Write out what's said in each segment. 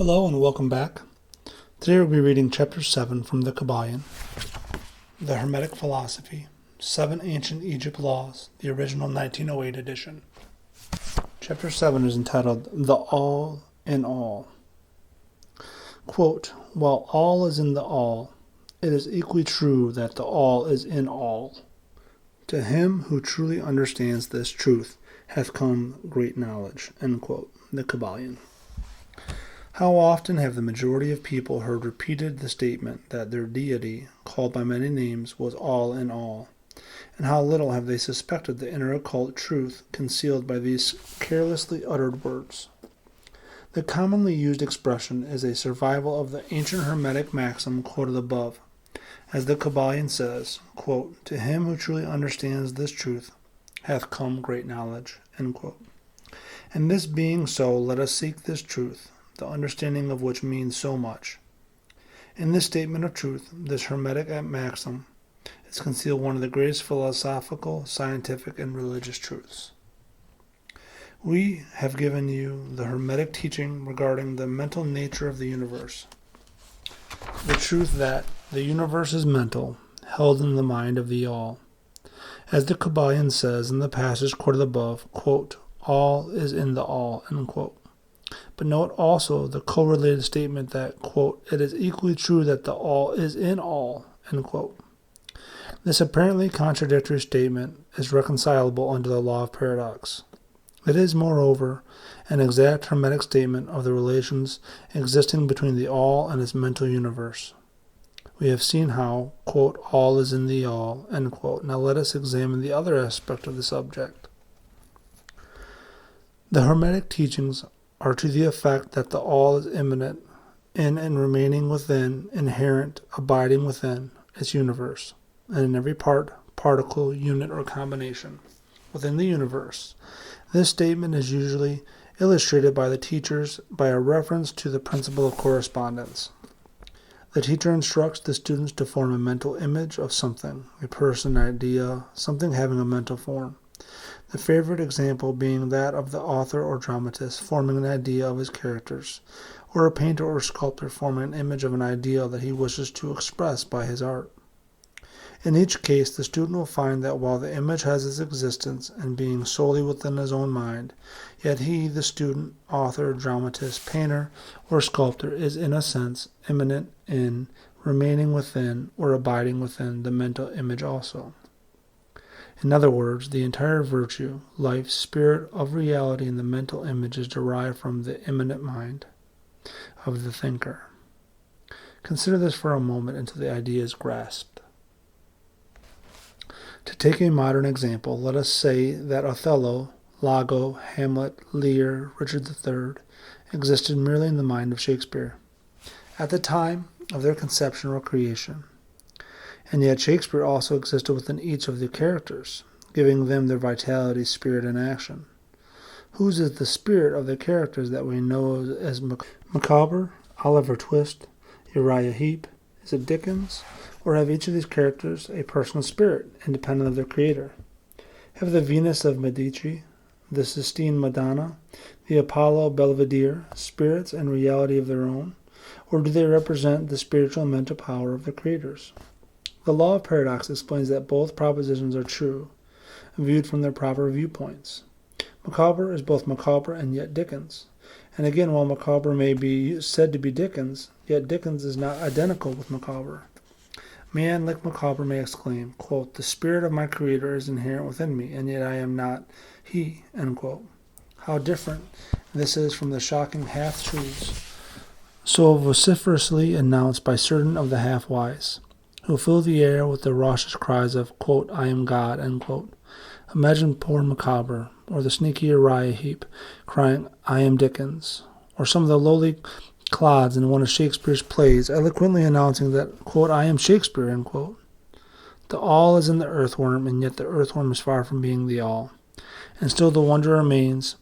Hello and welcome back. Today we'll be reading Chapter 7 from the Kybalion, the Hermetic Philosophy, 7 Ancient Egypt Laws, the original 1908 edition. Chapter 7 is entitled, The All in All. Quote, while all is in the all, it is equally true that the all is in all. To him who truly understands this truth hath come great knowledge. End quote. The Kybalion. How often have the majority of people heard repeated the statement that their deity, called by many names, was all in all, and how little have they suspected the inner occult truth concealed by these carelessly uttered words. The commonly used expression is a survival of the ancient Hermetic maxim quoted above, as the Kybalion says, quote, to him who truly understands this truth hath come great knowledge. End quote. And this being so, let us seek this truth, the understanding of which means so much. In this statement of truth, this Hermetic maxim, is concealed one of the greatest philosophical, scientific, and religious truths. We have given you the Hermetic teaching regarding the mental nature of the universe. The truth that the universe is mental, held in the mind of the all. As the Kybalion says in the passage quoted above, quote, all is in the all, end quote. But note also the correlated statement that, quote, it is equally true that the all is in all, end quote. This apparently contradictory statement is reconcilable under the law of paradox. It is, moreover, an exact Hermetic statement of the relations existing between the all and its mental universe. We have seen how, quote, all is in the all, end quote. Now let us examine the other aspect of the subject. The Hermetic teachings are to the effect that the all is immanent, in and remaining within, inherent, abiding within its universe, and in every part, particle, unit, or combination within the universe. This statement is usually illustrated by the teachers by a reference to the principle of correspondence. The teacher instructs the students to form a mental image of something, a person, idea, something having a mental form. The favorite example being that of the author or dramatist forming an idea of his characters, or a painter or sculptor forming an image of an ideal that he wishes to express by his art. In each case, the student will find that while the image has its existence and being solely within his own mind, yet he, the student, author, dramatist, painter, or sculptor, is in a sense immanent in, remaining within, or abiding within the mental image also. In other words, the entire virtue, life, spirit of reality in the mental image is derived from the immanent mind of the thinker. Consider this for a moment until the idea is grasped. To take a modern example, let us say that Othello, Iago, Hamlet, Lear, Richard III existed merely in the mind of Shakespeare at the time of their conception or creation. And yet Shakespeare also existed within each of the characters, giving them their vitality, spirit, and action. Whose is the spirit of the characters that we know as Micawber, Oliver Twist, Uriah Heep? Is it Dickens? Or have each of these characters a personal spirit, independent of their creator? Have the Venus of Medici, the Sistine Madonna, the Apollo Belvedere spirits and reality of their own? Or do they represent the spiritual and mental power of the creators? The law of paradox explains that both propositions are true, viewed from their proper viewpoints. Micawber is both Micawber and yet Dickens. And again, while Micawber may be said to be Dickens, yet Dickens is not identical with Micawber. Man, like Micawber, may exclaim, quote, the spirit of my creator is inherent within me, and yet I am not he, end quote. How different this is from the shocking half-truths so vociferously announced by certain of the half-wise, who fill the air with the raucous cries of, quote, I am God, end quote. Imagine poor Micawber, or the sneaky Uriah Heep, crying, I am Dickens, or some of the lowly clods in one of Shakespeare's plays, eloquently announcing that, quote, I am Shakespeare, end quote. The all is in the earthworm, and yet the earthworm is far from being the all. And still the wonder remains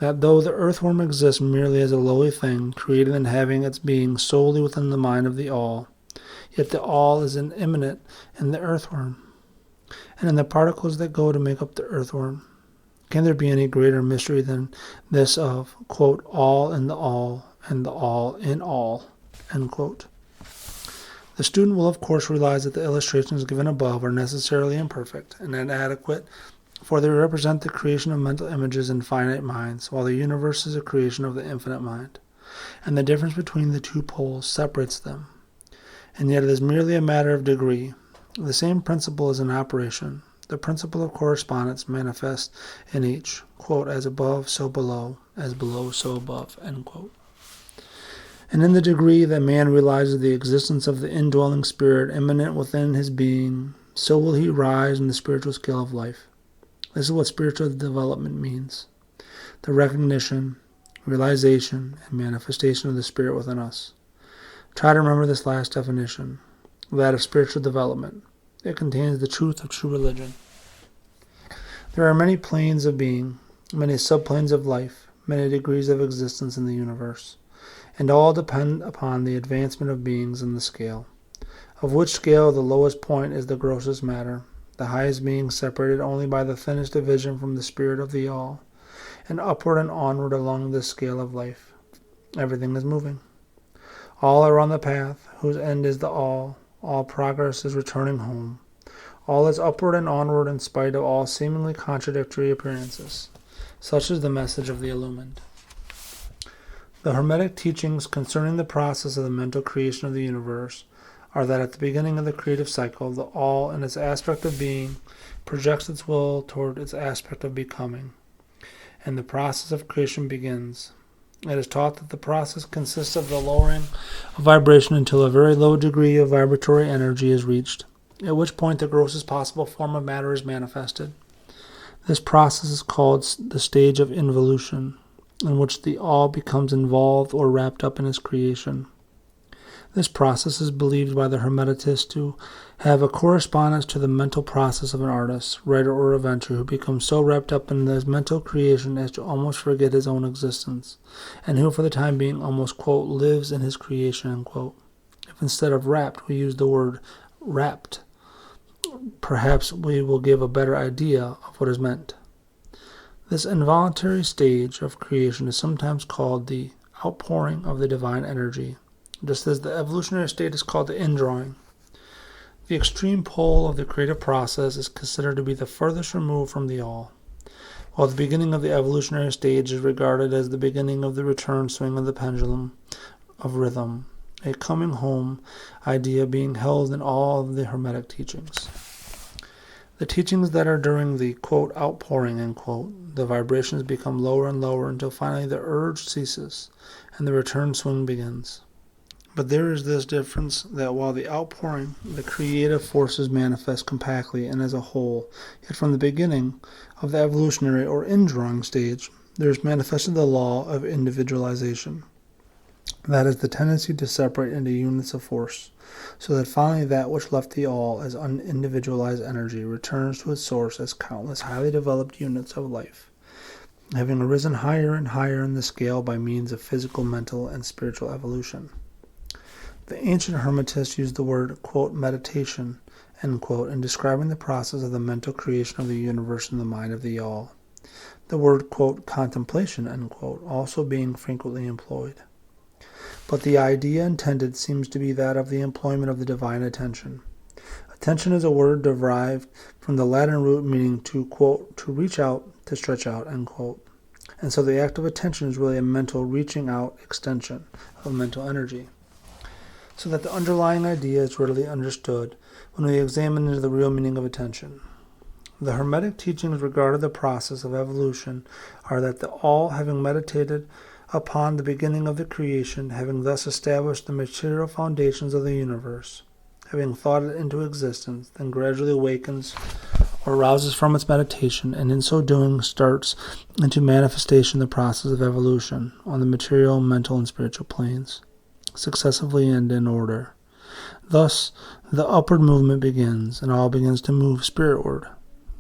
that though the earthworm exists merely as a lowly thing, created and having its being solely within the mind of the all, yet the all is an immanent in the earthworm, and in the particles that go to make up the earthworm. Can there be any greater mystery than this of, quote, all in the all, and the all in all, end quote. The student will of course realize that the illustrations given above are necessarily imperfect and inadequate, for they represent the creation of mental images in finite minds, while the universe is a creation of the infinite mind, and the difference between the two poles separates them. And yet it is merely a matter of degree. The same principle is in operation. The principle of correspondence manifests in each, quote, as above, so below, as below, so above, end quote. And in the degree that man realizes the existence of the indwelling spirit immanent within his being, so will he rise in the spiritual scale of life. This is what spiritual development means: the recognition, realization, and manifestation of the spirit within us. Try to remember this last definition, that of spiritual development. It contains the truth of true religion. There are many planes of being, many subplanes of life, many degrees of existence in the universe, and all depend upon the advancement of beings in the scale, of which scale the lowest point is the grossest matter, the highest being separated only by the thinnest division from the spirit of the all, and upward and onward along this scale of life. Everything is moving. All are on the path, whose end is the all progress is returning home. All is upward and onward in spite of all seemingly contradictory appearances. Such is the message of the illumined. The Hermetic teachings concerning the process of the mental creation of the universe are that at the beginning of the creative cycle, the all in its aspect of being projects its will toward its aspect of becoming, and the process of creation begins. It is taught that the process consists of the lowering of vibration until a very low degree of vibratory energy is reached, at which point the grossest possible form of matter is manifested. This process is called the stage of involution, in which the all becomes involved or wrapped up in its creation. This process is believed by the Hermeticists to have a correspondence to the mental process of an artist, writer, or inventor who becomes so wrapped up in his mental creation as to almost forget his own existence, and who for the time being almost, quote, lives in his creation, end quote. If instead of wrapped we use the word wrapped, perhaps we will give a better idea of what is meant. This involuntary stage of creation is sometimes called the outpouring of the divine energy, just as the evolutionary state is called the indrawing. The extreme pole of the creative process is considered to be the furthest removed from the all, while the beginning of the evolutionary stage is regarded as the beginning of the return swing of the pendulum of rhythm, a coming home idea being held in all of the Hermetic teachings. The teachings that are during the, quote, outpouring, end quote, the vibrations become lower and lower until finally the urge ceases and the return swing begins. But there is this difference, that while the outpouring, the creative forces manifest compactly and as a whole, yet from the beginning of the evolutionary or indrawing stage, there is manifested the law of individualization. That is the tendency to separate into units of force, so that finally that which left the all as unindividualized energy returns to its source as countless highly developed units of life, having arisen higher and higher in the scale by means of physical, mental, and spiritual evolution. The ancient Hermetists used the word, quote, meditation, end quote, in describing the process of the mental creation of the universe in the mind of the all. The word, quote, contemplation, end quote, also being frequently employed. But the idea intended seems to be that of the employment of the divine attention. Attention is a word derived from the Latin root meaning to, quote, to reach out, to stretch out, end quote. And so the act of attention is really a mental reaching out extension of mental energy, so that the underlying idea is readily understood when we examine into the real meaning of attention. The Hermetic teachings regarding the process of evolution are that the all, having meditated upon the beginning of the creation, having thus established the material foundations of the universe, having thought it into existence, then gradually awakens or rouses from its meditation, and in so doing starts into manifestation the process of evolution on the material, mental, and spiritual planes, successively and in order. Thus, the upward movement begins, and all begins to move spiritward.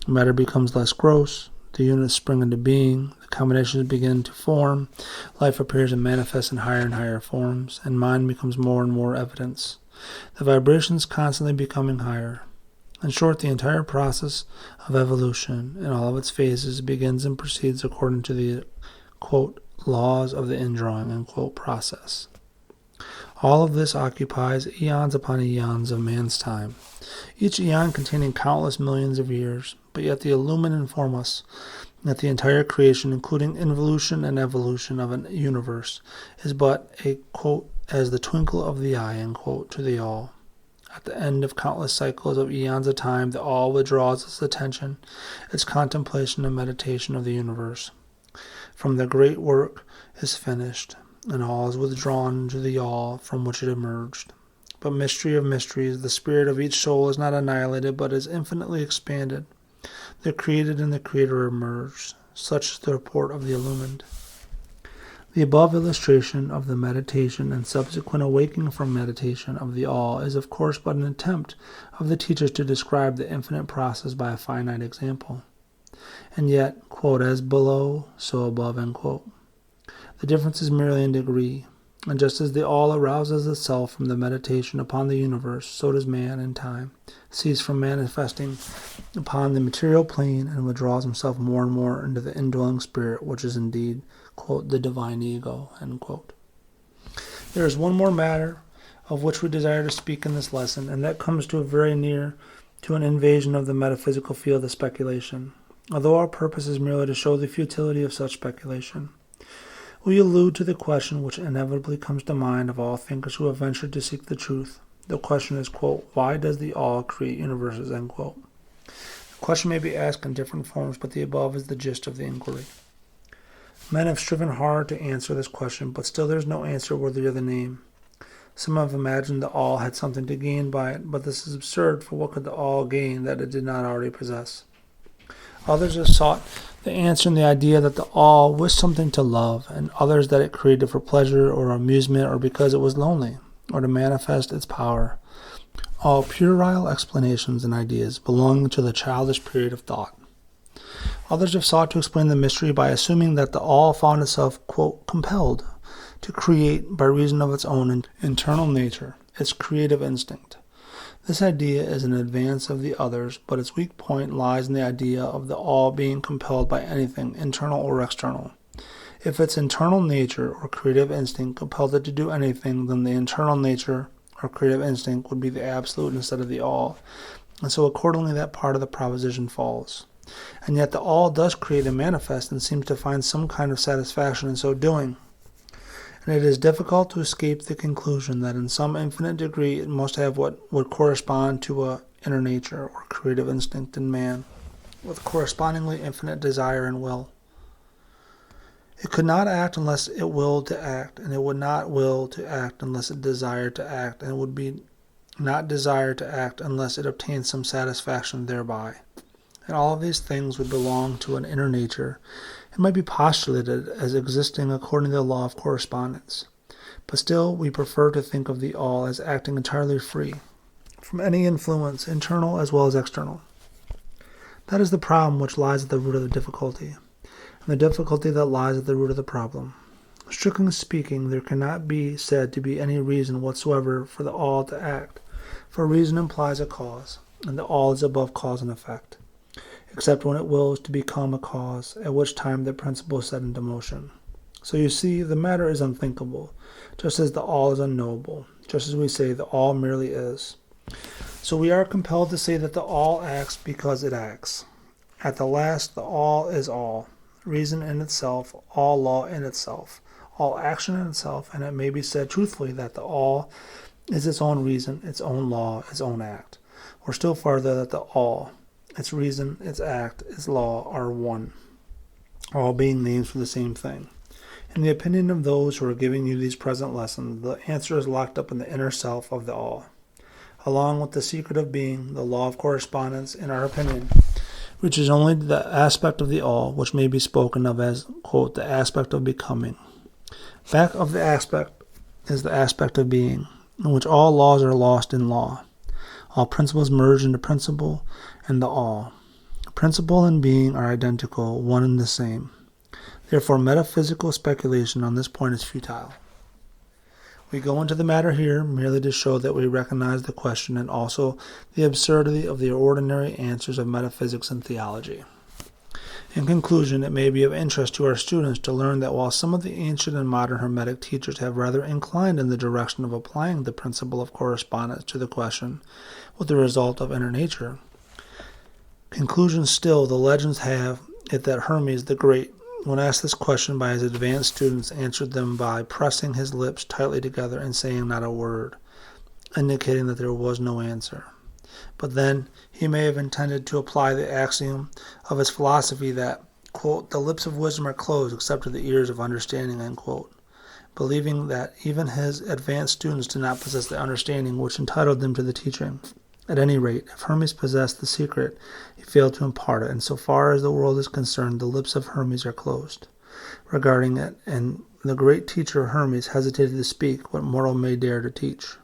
Matter becomes less gross, the units spring into being, the combinations begin to form, life appears and manifests in higher and higher forms, and mind becomes more and more evidence, the vibrations constantly becoming higher. In short, the entire process of evolution in all of its phases begins and proceeds according to the, quote, laws of the indrawing, unquote, process. All of this occupies eons upon eons of man's time, each eon containing countless millions of years, but yet the illumine inform us that the entire creation, including involution and evolution of a universe, is but a, quote, as the twinkle of the eye, unquote, to the all. At the end of countless cycles of eons of time, the all withdraws its attention, its contemplation and meditation of the universe. From the great work is finished, and all is withdrawn into the all from which it emerged. But mystery of mysteries, the spirit of each soul is not annihilated, but is infinitely expanded. The created and the creator emerged. Such is the report of the illumined. The above illustration of the meditation and subsequent awakening from meditation of the all is of course but an attempt of the teachers to describe the infinite process by a finite example. And yet, quote, as below, so above, unquote. The difference is merely in degree, and just as the all arouses itself from the meditation upon the universe, so does man in time cease from manifesting upon the material plane and withdraws himself more and more into the indwelling spirit, which is indeed, quote, the divine ego, end quote. There is one more matter of which we desire to speak in this lesson, and that comes to very near to an invasion of the metaphysical field of speculation, although our purpose is merely to show the futility of such speculation. We allude to the question which inevitably comes to mind of all thinkers who have ventured to seek the truth. The question is, quote, why does the all create universes, end quote? The question may be asked in different forms, but the above is the gist of the inquiry. Men have striven hard to answer this question, but still there is no answer worthy of the name. Some have imagined the all had something to gain by it, but this is absurd, for what could the all gain that it did not already possess? Others have sought the answer in the idea that the all wished something to love, and others that it created for pleasure or amusement or because it was lonely, or to manifest its power. All puerile explanations and ideas belonging to the childish period of thought. Others have sought to explain the mystery by assuming that the all found itself, quote, compelled to create by reason of its own internal nature, its creative instinct. This idea is an advance of the others, but its weak point lies in the idea of the all being compelled by anything, internal or external. If its internal nature or creative instinct compelled it to do anything, then the internal nature or creative instinct would be the absolute instead of the all, and so accordingly that part of the proposition falls. And yet the all does create and manifest and seems to find some kind of satisfaction in so doing. And it is difficult to escape the conclusion that in some infinite degree it must have what would correspond to a inner nature or creative instinct in man, with correspondingly infinite desire and will. It could not act unless it willed to act, and it would not will to act unless it desired to act, and it would be not desire to act unless it obtained some satisfaction thereby. And all of these things would belong to an inner nature, and might be postulated as existing according to the law of correspondence. But still, we prefer to think of the all as acting entirely free from any influence, internal as well as external. That is the problem which lies at the root of the difficulty, and the difficulty that lies at the root of the problem. Strictly speaking, there cannot be said to be any reason whatsoever for the all to act, for reason implies a cause, and the all is above cause and effect, except when it wills to become a cause, at which time the principle is set into motion. So you see, the matter is unthinkable, just as the all is unknowable, just as we say the all merely is. So we are compelled to say that the all acts because it acts. At the last, the all is all, reason in itself, all law in itself, all action in itself, and it may be said truthfully that the all is its own reason, its own law, its own act, or still farther that the all, its reason, its act, its law are one, all being names for the same thing. In the opinion of those who are giving you these present lessons, the answer is locked up in the inner self of the all, along with the secret of being, the law of correspondence, in our opinion, which is only the aspect of the all which may be spoken of as, quote, the aspect of becoming. Back of the aspect is the aspect of being, in which all laws are lost in law. All principles merge into principle and the all. Principle and being are identical, one and the same. Therefore, metaphysical speculation on this point is futile. We go into the matter here merely to show that we recognize the question and also the absurdity of the ordinary answers of metaphysics and theology. In conclusion, it may be of interest to our students to learn that while some of the ancient and modern Hermetic teachers have rather inclined in the direction of applying the principle of correspondence to the question, with the result of inner nature, conclusion still, the legends have it that Hermes the Great, when asked this question by his advanced students, answered them by pressing his lips tightly together and saying not a word, indicating that there was no answer. But then he may have intended to apply the axiom of his philosophy that, quote, the lips of wisdom are closed except to the ears of understanding, end quote, believing that even his advanced students did not possess the understanding which entitled them to the teaching. At any rate, if Hermes possessed the secret, he failed to impart it, and so far as the world is concerned, the lips of Hermes are closed regarding it, and the great teacher Hermes hesitated to speak what mortal may dare to teach.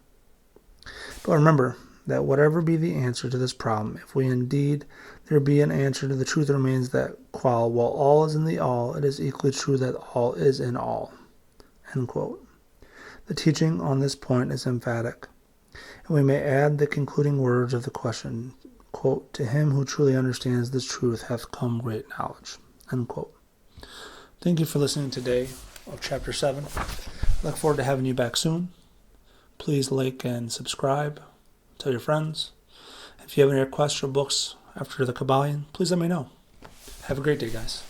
But remember that whatever be the answer to this problem, if we indeed there be an answer, to the truth remains that while all is in the all, it is equally true that all is in all. End quote. The teaching on this point is emphatic, and we may add the concluding words of the question, quote, to him who truly understands this truth hath come great knowledge. End quote. Thank you for listening today of Chapter 7. I look forward to having you back soon. Please like and subscribe. Tell your friends. If you have any requests or books after the Kybalion, please let me know. Have a great day, guys.